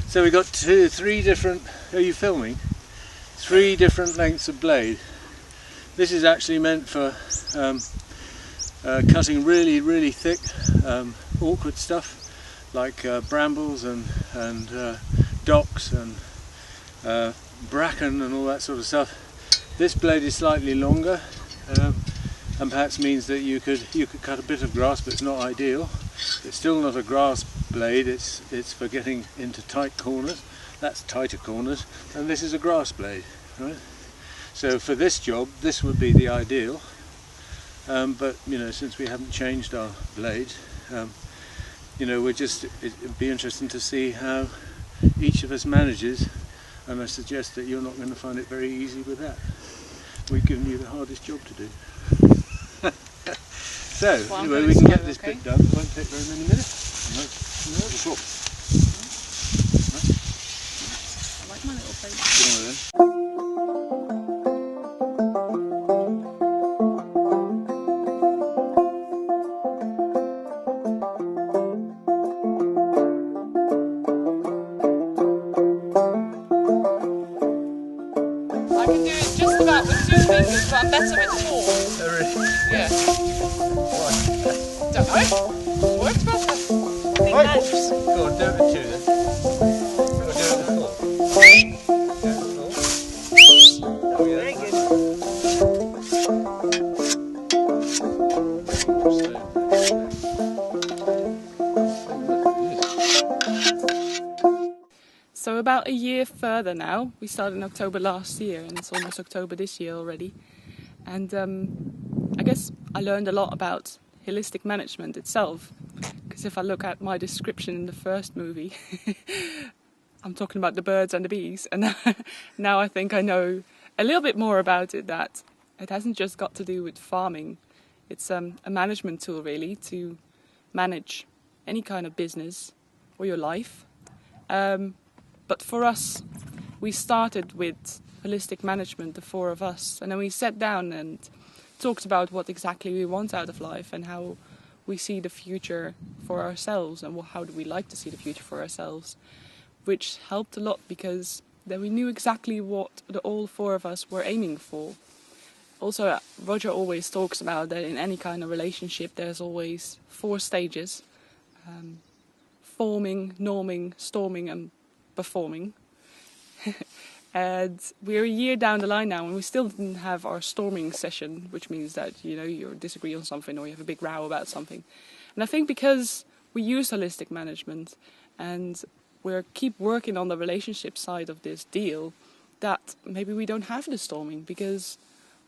So we got three different, are you filming? 3 different lengths of blade. This is actually meant for cutting really thick, awkward stuff like brambles and docks and bracken and all that sort of stuff. This blade is slightly longer and perhaps means that you could cut a bit of grass, but it's not ideal. It's still not a grass blade, it's for getting into tight corners. That's tighter corners, and this is a grass blade, right? So for this job, this would be the ideal. But you know, since we haven't changed our blades, you know, it'd be interesting to see how each of us manages, and I suggest that you're not going to find it very easy with that. We've given you the hardest job to do. So, well, anyway, we can get this bit done. It won't take very many minutes. No problem. I like my little plate. Good on then. I can do it just about with 2 fingers, but I'm better with 4. Oh, really? Yeah. Why? Don't know. Works better. I think Right. helps. Go on, do it with 2 then. Or do it with 4. Oh, yeah. Very good. So about a year further now. We started in October last year and it's almost October this year already. And I guess I learned a lot about holistic management itself. Because if I look at my description in the first movie, I'm talking about the birds and the bees. And now I think I know a little bit more about it, that it hasn't just got to do with farming. It's a management tool really to manage any kind of business or your life. But for us, we started with holistic management, the 4 of us, and then we sat down and talked about what exactly we want out of life and how we see the future for ourselves and how do we like to see the future for ourselves, which helped a lot because then we knew exactly what all 4 of us were aiming for. Also, Roger always talks about that in any kind of relationship there's always 4 stages: forming, norming, storming and performing. And we're a year down the line now and we still didn't have our storming session, which means that, you know, you disagree on something or you have a big row about something. And I think because we use holistic management and we keep working on the relationship side of this deal, that maybe we don't have the storming because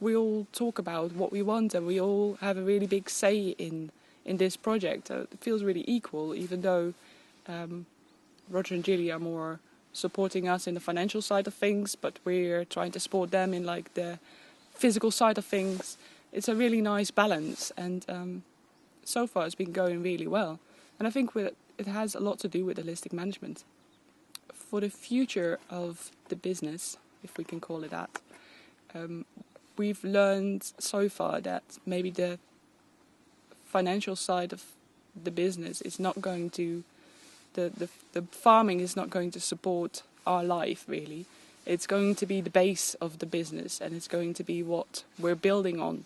we all talk about what we want and we all have a really big say in this project. It feels really equal, even though Roger and Julie are more supporting us in the financial side of things, but we're trying to support them in like the physical side of things. It's a really nice balance, and so far it's been going really well. And I think it has a lot to do with holistic management. For the future of the business, if we can call it that, we've learned so far that maybe the financial side of the business is not going to the farming is not going to support our life, really. It's going to be the base of the business and it's going to be what we're building on.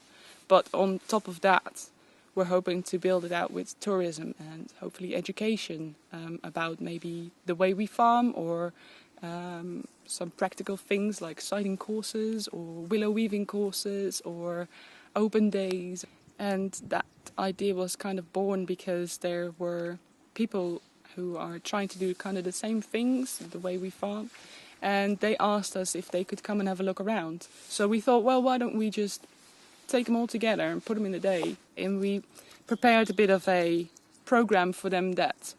But on top of that, we're hoping to build it out with tourism and hopefully education about maybe the way we farm, or some practical things like sighting courses or willow weaving courses or open days. And that idea was kind of born because there were people who are trying to do kind of the same things, the way we farm, and they asked us if they could come and have a look around. So we thought, well, why don't we just take them all together and put them in a day? And we prepared a bit of a program for them that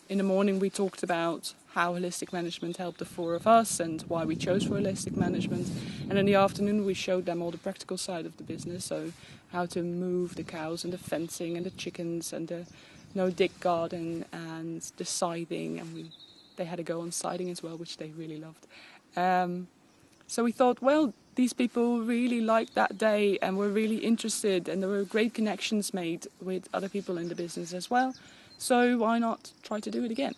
in the morning we talked about how holistic management helped the four of us and why we chose for holistic management. And in the afternoon we showed them all the practical side of the business, so how to move the cows and the fencing and the chickens and the no-dig garden and the siding, and they had a go on siding as well, which they really loved. So we thought, well, these people really liked that day and were really interested, and there were great connections made with other people in the business as well. So why not try to do it again?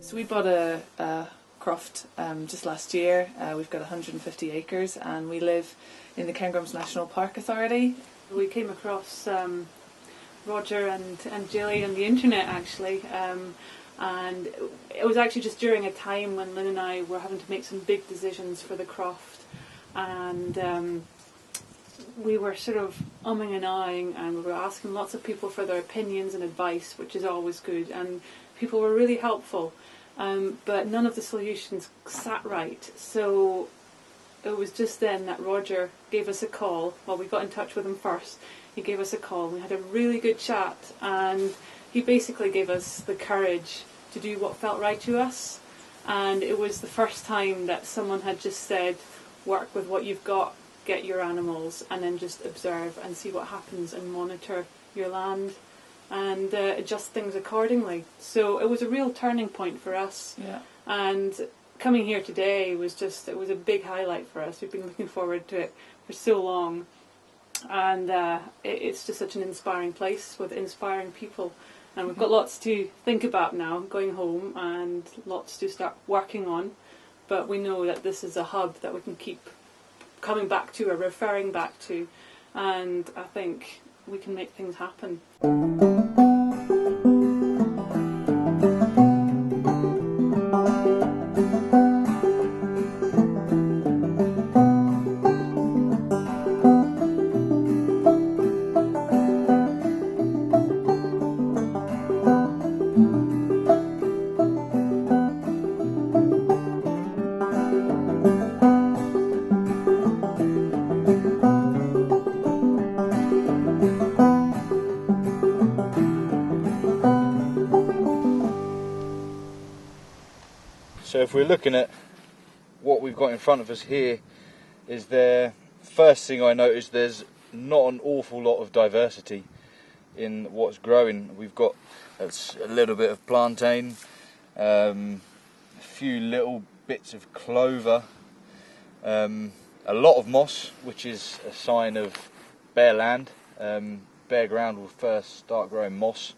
So we bought a croft just last year. We've got 150 acres and we live in the Cairngorms National Park Authority. We came across Roger and Jilly on the internet actually, and it was actually just during a time when Lynn and I were having to make some big decisions for the croft, and we were sort of umming and ahhing, and we were asking lots of people for their opinions and advice, which is always good, and people were really helpful, but none of the solutions sat right. So it was just then that Roger gave us a call. Well, we got in touch with him first. He gave us a call. We had a really good chat, and he basically gave us the courage to do what felt right to us. And it was the first time that someone had just said, work with what you've got, get your animals, and then just observe and see what happens and monitor your land and adjust things accordingly. So it was a real turning point for us. Yeah. And coming here today was it was a big highlight for us. We've been looking forward to it for so long. And it's just such an inspiring place with inspiring people. And we've got lots to think about now, going home, and lots to start working on. But we know that this is a hub that we can keep coming back to or referring back to. And I think we can make things happen. So if we're looking at what we've got in front of us here, first thing I noticed, there's not an awful lot of diversity in what's growing. We've got a little bit of plantain, a few little bits of clover, a lot of moss, which is a sign of bare land. Bare ground will first start growing moss,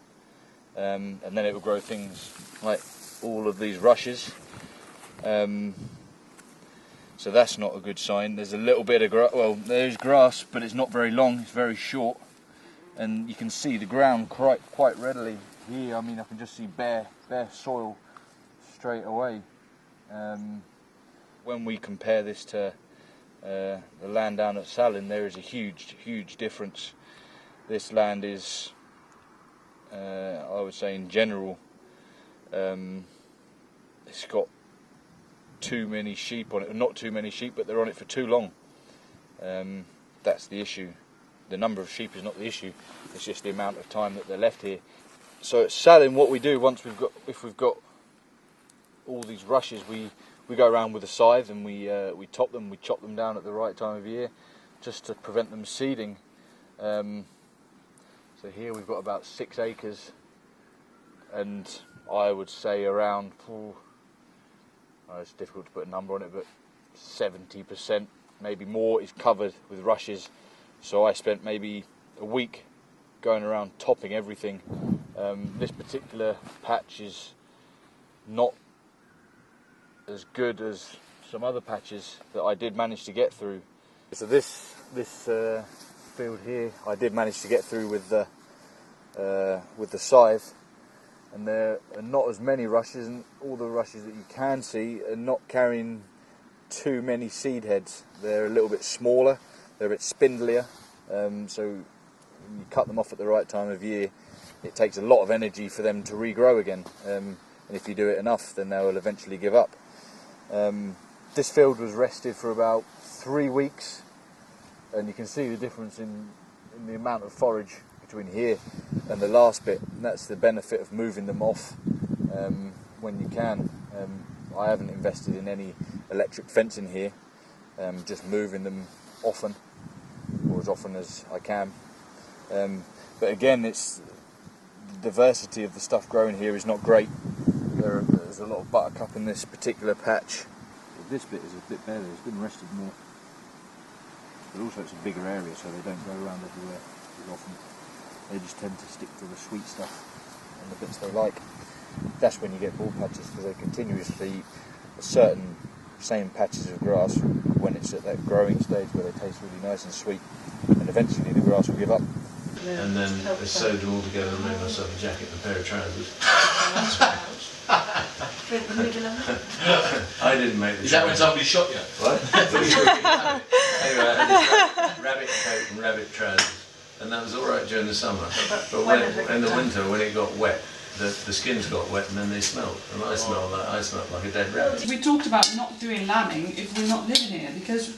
and then it will grow things like all of these rushes. So that's not a good sign. There's a little bit of there's grass, but it's not very long, it's very short, and you can see the ground quite readily here. I mean, I can just see bare soil straight away. When we compare this to the land down at Sailean, there is a huge difference. This land is, I would say in general, it's got too many sheep on it. Not too many sheep, but they're on it for too long. That's the issue. The number of sheep is not the issue. It's just the amount of time that they're left here. So at Sailean, what we do if we've got all these rushes, we go around with a scythe and we top them. We chop them down at the right time of year, just to prevent them seeding. So here we've got about 6 acres, and I would say around, it's difficult to put a number on it, but 70%, maybe more, is covered with rushes. So I spent maybe a week going around topping everything. This particular patch is not as good as some other patches that I did manage to get through. So this field here, I did manage to get through with the scythe, and there are not as many rushes, and all the rushes that you can see are not carrying too many seed heads. They're a little bit smaller, they're a bit spindlier, so when you cut them off at the right time of year, it takes a lot of energy for them to regrow again, and if you do it enough, then they will eventually give up. This field was rested for about 3 weeks, and you can see the difference in the amount of forage between here and the last bit, and that's the benefit of moving them off when you can. I haven't invested in any electric fencing here, just moving them often, or as often as I can. But again, it's the diversity of the stuff growing here is not great. There's a lot of buttercup in this particular patch. This bit is a bit better, it's been rested more. But also it's a bigger area, so they don't go around everywhere as often. They just tend to stick to the sweet stuff and the bits they like. That's when you get bald patches, because they continuously eat a certain same patches of grass when it's at that growing stage where they taste really nice and sweet, and eventually the grass will give up. And then I sewed them all together and made myself a jacket and a pair of trousers. I didn't make the Is that when somebody shot you? What? Anyway, I had this rabbit coat and rabbit trousers, and that was all right during the summer. But when, in the winter, when it got wet, the skins got wet and then they smelled, and I smelled like a dead rabbit. We talked about not doing lambing if we're not living here, because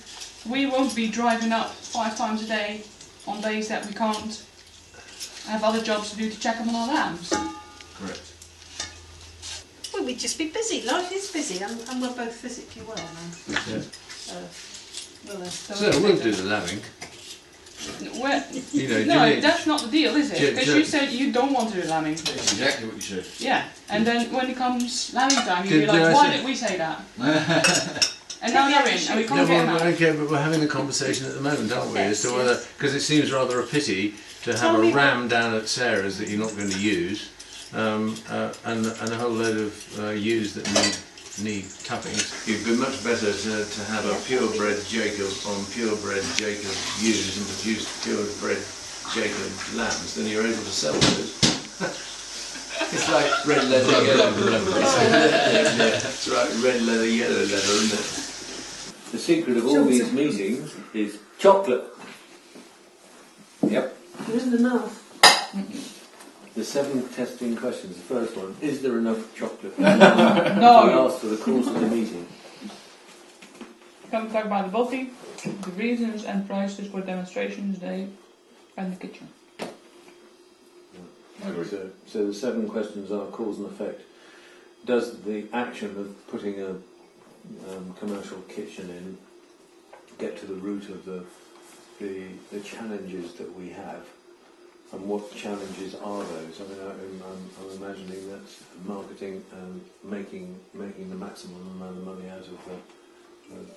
we won't be driving up 5 times a day on days that we can't have other jobs to do to check them on our lambs. Correct. Well, we'd just be busy. Life is busy, and we're both physically well now. Yeah. So we'll do the lambing. Well, You know, no, that's not the deal, is it? Jim, Because you said you don't want to do lambing. That's exactly what you said. Yeah, and then when it comes lambing time, you Did- realise, did I why say- did we say that? And now you're in, and we No, can't get them out. okay, but we're having a conversation at the moment, aren't we? As to Yes, whether, yes. because it seems rather a pity to have Tell a me ram down at Sarah's that you're not going to use, and a whole load of ewes that need tuppings. It'd be much better to have a purebred Jacob on purebred Jacob ewes and produce purebred Jacob lambs, then you're able to sell those. It's like red leather, yellow leather. That's right, red leather, yellow leather, isn't it? The secret of all these meetings is chocolate. Yep. There isn't enough. The 7 testing questions. The first one, is there enough chocolate? No. Last for the course of the meeting. Come talk about the body, the reasons and prices for demonstrations day, and the kitchen. So the 7 questions are cause and effect. Does the action of putting a commercial kitchen in get to the root of the challenges that we have, and what challenges are those? I mean, I'm imagining that's marketing and making the maximum amount of money out of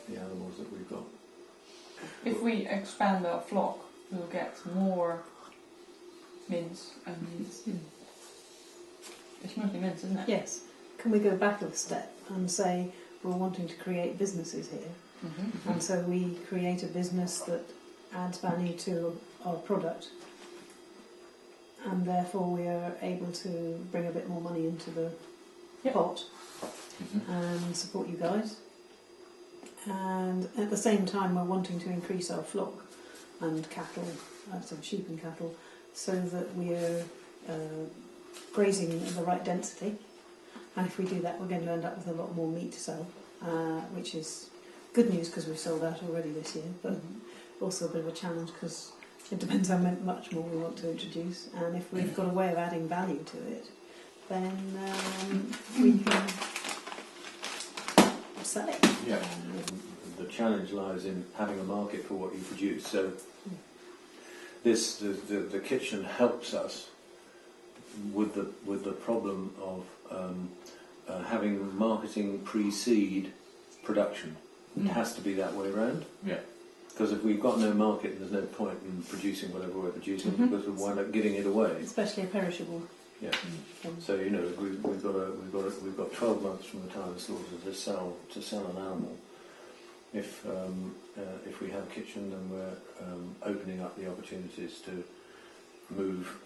the animals that we've got. If we expand our flock, we'll get more mince and meats. It's mostly mince, isn't it? Yes. Can we go back a step and say we're wanting to create businesses here, and so we create a business that adds value to our product, and therefore we are able to bring a bit more money into the pot and support you guys. And at the same time, we're wanting to increase our flock and cattle, so sheep and cattle, so that we're grazing at the right density. And if we do that, we're going to end up with a lot more meat to sell, which is good news because we've sold out already this year, but also a bit of a challenge because it depends how much more we want to introduce. And if we've got a way of adding value to it, then we can sell it. Yeah. The challenge lies in having a market for what you produce. So the kitchen helps us with the problem of having marketing precede production. It has to be that way around. Yeah. Because if we've got no market, there's no point in producing whatever we're producing because we'll wind up giving it away. Especially a perishable. Yeah. So you know we've got 12 months from the time of slaughter to sell an animal. If we have kitchen, then we're opening up the opportunities to move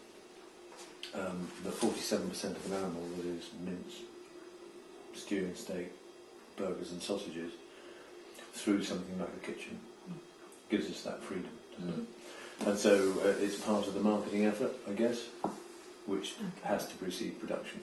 the 47% of an animal that is mince, stewing steak, burgers and sausages through something like a kitchen. Gives us that freedom. And so it's part of the marketing effort, I guess, which has to precede production.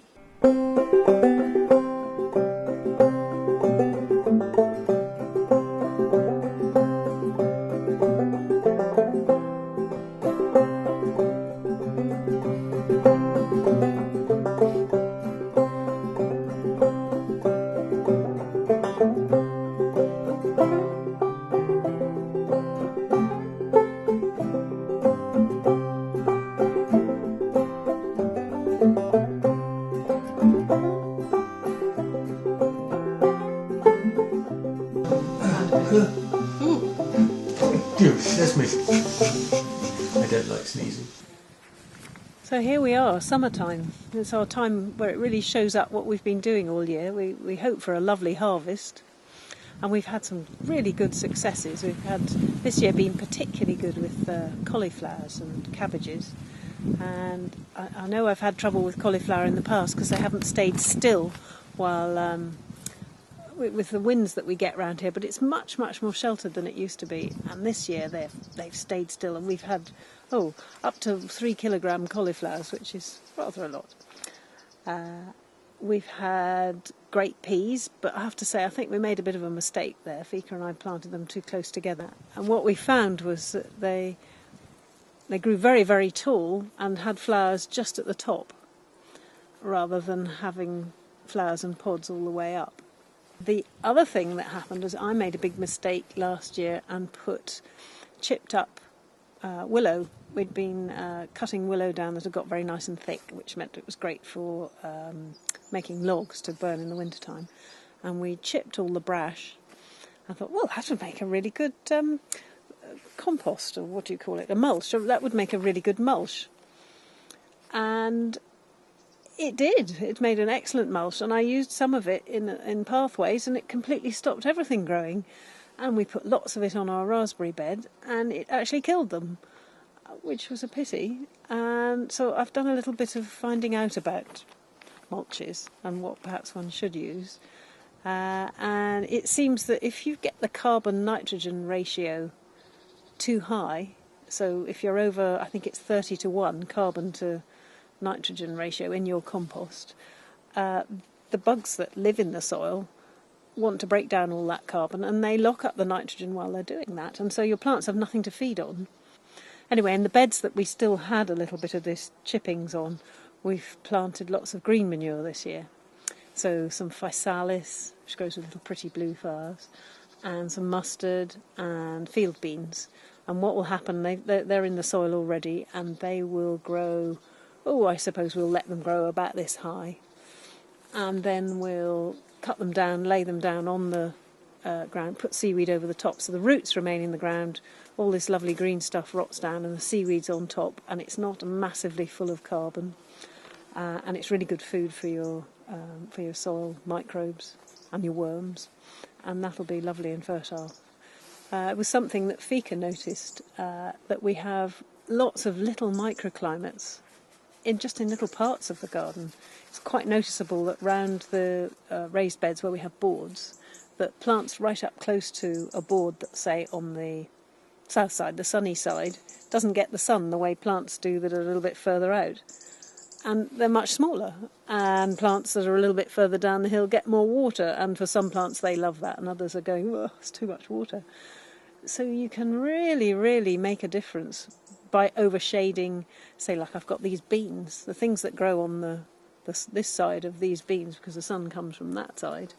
That's me. I don't like sneezing. So here we are, summertime. It's our time where it really shows up what we've been doing all year. We hope for a lovely harvest, and we've had some really good successes. We've had this year been particularly good with cauliflowers and cabbages, and I know I've had trouble with cauliflower in the past because they haven't stayed still while with the winds that we get round here, but it's much more sheltered than it used to be, and this year they've stayed still, and we've had up to 3 kilogram cauliflowers, which is rather a lot. We've had great peas, but I have to say I think we made a bit of a mistake there. Fika and I planted them too close together, and what we found was that they grew very tall and had flowers just at the top rather than having flowers and pods all the way up. The other thing that happened was I made a big mistake last year and put chipped up willow. We'd been cutting willow down that had got very nice and thick, which meant it was great for making logs to burn in the wintertime. And we chipped all the brash. I thought, well, that would make a really good compost, or what do you call it, a mulch. That would make a really good mulch. And it did. It made an excellent mulch, and I used some of it in pathways, and it completely stopped everything growing. And we put lots of it on our raspberry bed, and it actually killed them, which was a pity. And so I've done a little bit of finding out about mulches and what perhaps one should use. And it seems that if you get the carbon-nitrogen ratio too high, so if you're over, I think it's 30-1 carbon to nitrogen ratio in your compost, the bugs that live in the soil want to break down all that carbon, and they lock up the nitrogen while they're doing that, and so your plants have nothing to feed on. Anyway, in the beds that we still had a little bit of this chippings on, we've planted lots of green manure this year. So some physalis, which grows with little pretty blue flowers, and some mustard and field beans. And what will happen, they're in the soil already, and they will grow, I suppose we'll let them grow about this high. And then we'll cut them down, lay them down on the ground, put seaweed over the top so the roots remain in the ground. All this lovely green stuff rots down and the seaweed's on top, and it's not massively full of carbon. And it's really good food for your soil microbes and your worms, and that'll be lovely and fertile. It was something that Fika noticed, that we have lots of little microclimates in little parts of the garden. It's quite noticeable that round the raised beds where we have boards, that plants right up close to a board that, say, on the south side, the sunny side, doesn't get the sun the way plants do that are a little bit further out. And they're much smaller. And plants that are a little bit further down the hill get more water, and for some plants they love that, and others are going, oh, it's too much water. So you can really make a difference by overshading, say, like I've got these beans, the things that grow on this side of these beans, because the sun comes from that side,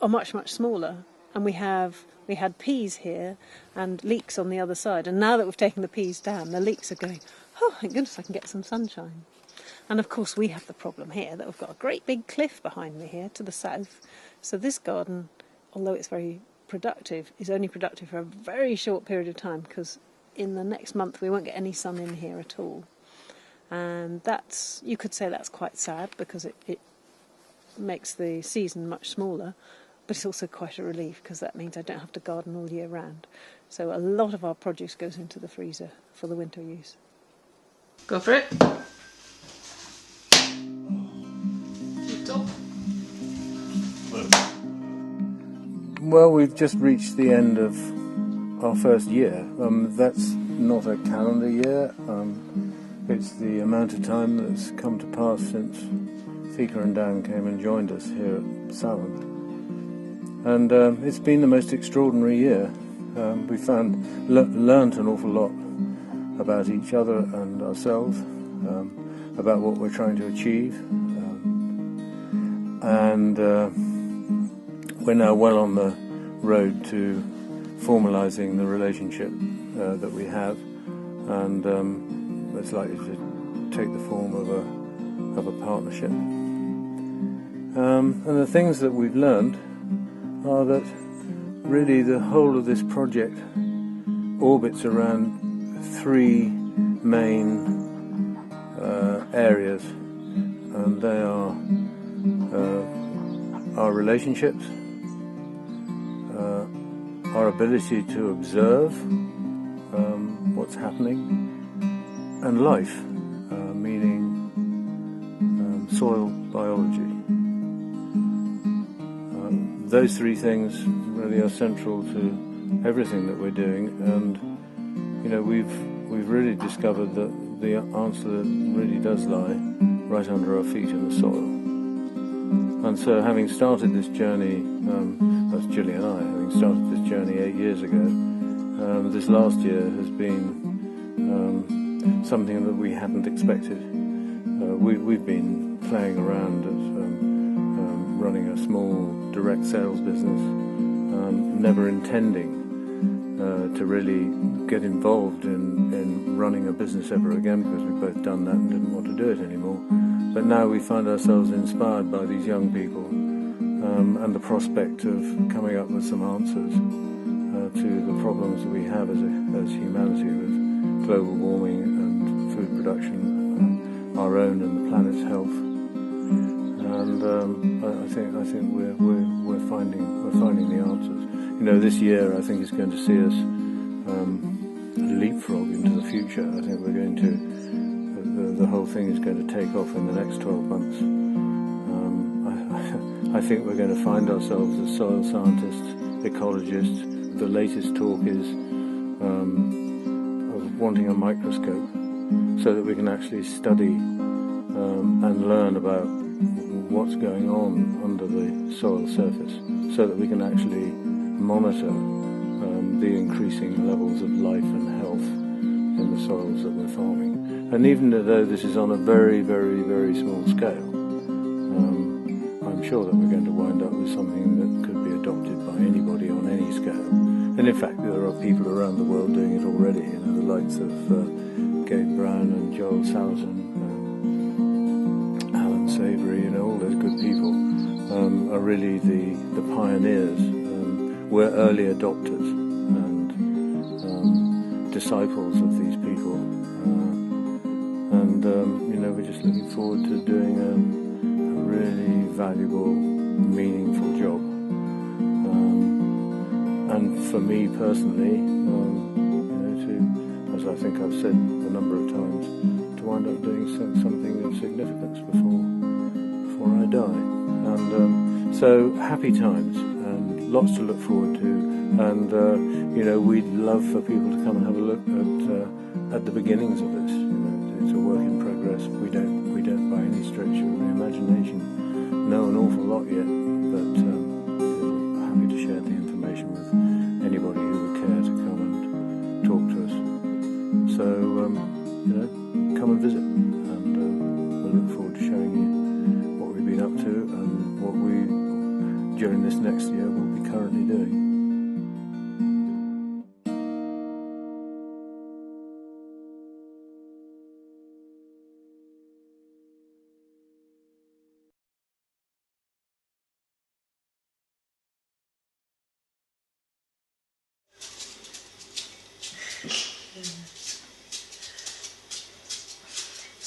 are much smaller. And we had peas here and leeks on the other side, and now that we've taken the peas down, the leeks are going, oh, thank goodness I can get some sunshine. And of course we have the problem here that we've got a great big cliff behind me here to the south, so this garden, although it's very productive is only productive for a very short period of time, because in the next month we won't get any sun in here at all. And that's, you could say that's quite sad, because it makes the season much smaller, but it's also quite a relief, because that means I don't have to garden all year round. So a lot of our produce goes into the freezer for the winter use. Go for it. Well, we've just reached the end of our first year. That's not a calendar year. It's the amount of time that's come to pass since Fika and Dan came and joined us here at Sailean. And it's been the most extraordinary year. We learnt an awful lot about each other and ourselves, about what we're trying to achieve. And we're now well on the road to formalising the relationship that we have, and it's likely to take the form of a partnership. And the things that we've learned are that really the whole of this project orbits around three main areas, and they are our relationships, our ability to observe what's happening, and life, meaning soil biology. Those three things really are central to everything that we're doing, and we've really discovered that the answer really does lie right under our feet in the soil. And so, having started this journey, that's Gilly and I, having started this journey 8 years ago, this last year has been something that we hadn't expected. We've been playing around at running a small direct sales business, never intending to really get involved in running a business ever again, because we've both done that and didn't want to do it anymore. But now we find ourselves inspired by these young people, and the prospect of coming up with some answers to the problems that we have as humanity, with global warming and food production, our own and the planet's health. And I think we're finding the answers. This year I think is going to see us leapfrog into the future. I think we're going to. The whole thing is going to take off in the next 12 months. I think we're going to find ourselves as soil scientists, ecologists. The latest talk is of wanting a microscope so that we can actually study and learn about what's going on under the soil surface, so that we can actually monitor the increasing levels of life and health in the soils that we're farming. And even though this is on a very, very, very small scale, I'm sure that we're going to wind up with something that could be adopted by anybody on any scale. And in fact, there are people around the world doing it already. The likes of Gabe Brown and Joel Salatin, Alan Savory, all those good people are really the pioneers. We're early adopters and disciples of these people. And we're just looking forward to doing a really valuable, meaningful job. And for me personally, as I think I've said a number of times, to wind up doing something of significance before I die. And so happy times and lots to look forward to. And we'd love for people to come and have a look at the beginnings of this. It's a work in progress. We don't by any stretch of the imagination know an awful lot yet, but happy to share the information with anybody who would care to come and talk to us. So come and visit, and we'll look forward to showing you what we've been up to and what we during this next year will be currently doing.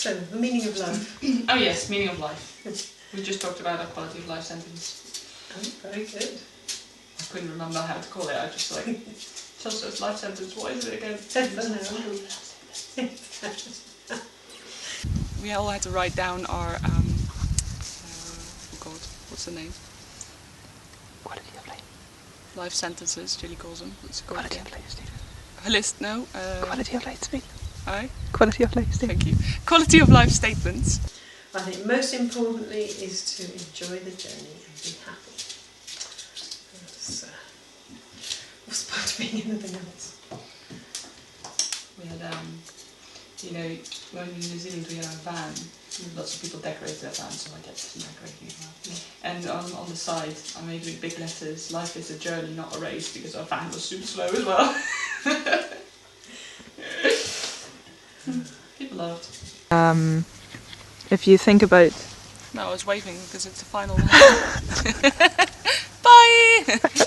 So, the meaning of life. Oh yes, meaning of life. We just talked about a quality of life sentence. Oh, very good. I couldn't remember how to call it. I just like Chelsea's life sentence. What is it again? We all had to write down our oh God, what's the name? Quality of life. Life sentences. Julie calls them. What's it called? Quality of life, Stephen. A list? No. Quality of life, Stephen. Aye. Quality of life, Stephen. Thank you. Quality of life statements. I think most importantly is to enjoy the journey and be happy. That's what's the point of being anything else? We had, you know, when we were in New Zealand we had a van. Lots of people decorate their vans, so I get to decorate as well. And on the side I made with big letters, life is a journey, not a race, because our van was super slow as well. People loved. If you think about... No, I was waving because it's the final one. Bye!